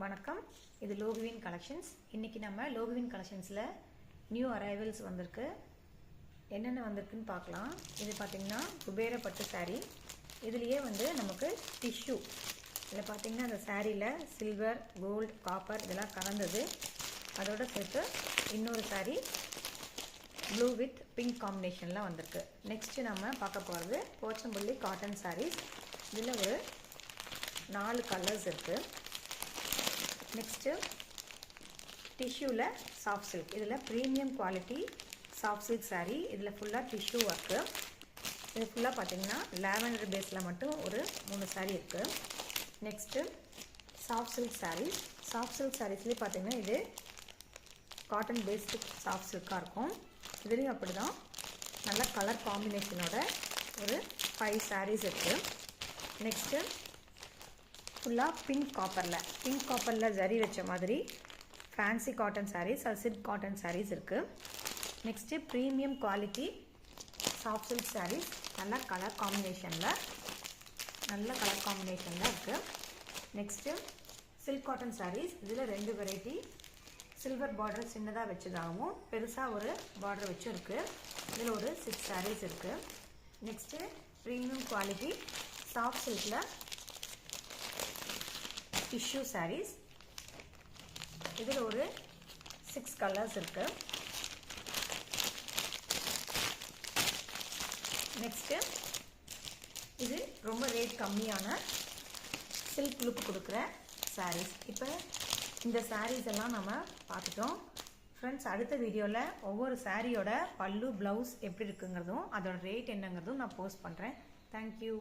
வணக்கம். இது லோகுவின் கலெக்ஷன்ஸ். இன்றைக்கி நம்ம லோகுவின் கலெக்ஷன்ஸில் நியூ அரைவல்ஸ் வந்திருக்கு. என்னென்ன வந்திருக்குன்னு பார்க்கலாம். இது பார்த்திங்கன்னா குபேர பட்டு சாரீ. இதுலேயே நமக்கு டிஷ்யூ இதில் பார்த்திங்கன்னா அந்த சாரியில் சில்வர், கோல்டு, காப்பர் இதெல்லாம் கலந்தது. அதோடு சேர்த்து இன்னொரு சாரீ ப்ளூ வித் பிங்க் காம்பினேஷனில் வந்திருக்கு. நெக்ஸ்ட்டு நம்ம பார்க்க போகிறது போச்சம்பள்ளி காட்டன் சாரீஸ். இதில் ஒரு 4 கலர்ஸ் இருக்குது. நெக்ஸ்ட்டு டிஷ்யூவில் சாஃப்ட் சில்க். இதில் premium quality soft silk sari. இதில் ஃபுல்லாக டிஷ்யூ ஒர்க்கு. இது ஃபுல்லாக பார்த்திங்கன்னா லாவெண்டர் பேஸில் மட்டும் ஒரு 3 சாரீ இருக்குது. Next soft silk saris. Soft silk சாரீஸ்லேயே பார்த்திங்கன்னா இது காட்டன் பேஸ்டு சாஃப்ட் சில்காக இருக்கும். இதுலேயும் அப்படி தான் நல்ல கலர் காம்பினேஷனோட ஒரு 5 சாரீஸ் இருக்குது. நெக்ஸ்ட்டு ஃபுல்லாக பிங்க் காப்பரில் ஜரி வச்ச மாதிரி fancy cotton saris, silk cotton saris இருக்குது. Next premium quality soft silk saris நல்ல கலர் காம்பினேஷனில் இருக்குது. Next silk cotton saris. இதில் 2 வெரைட்டி. சில்வர் பார்டர் சின்னதாக வச்சதாகவும் பெருசாக ஒரு பார்டர் வச்சும் இருக்குது. இதில் ஒரு 6 சாரீஸ் இருக்குது. நெக்ஸ்ட்டு ப்ரீமியம் குவாலிட்டி சாஃப்ட் சில்கில் டிஷ்யூ சாரீஸ். இதில் ஒரு 6 கலர்ஸ் இருக்குது. நெக்ஸ்ட்டு இது ரொம்ப ரேட் கம்மியான சில்க் லுக் கொடுக்குற சாரீஸ். இப்போ இந்த சாரீஸ் எல்லாம் நம்ம பார்த்துட்டோம். ஃப்ரெண்ட்ஸ், அடுத்த வீடியோவில் ஒவ்வொரு சாரியோட பல்லு, ப்ளவுஸ் எப்படி இருக்குங்கிறதும் அதோட ரேட் என்னங்கிறதும் நான் போஸ்ட் பண்ணுறேன். தேங்க்யூ.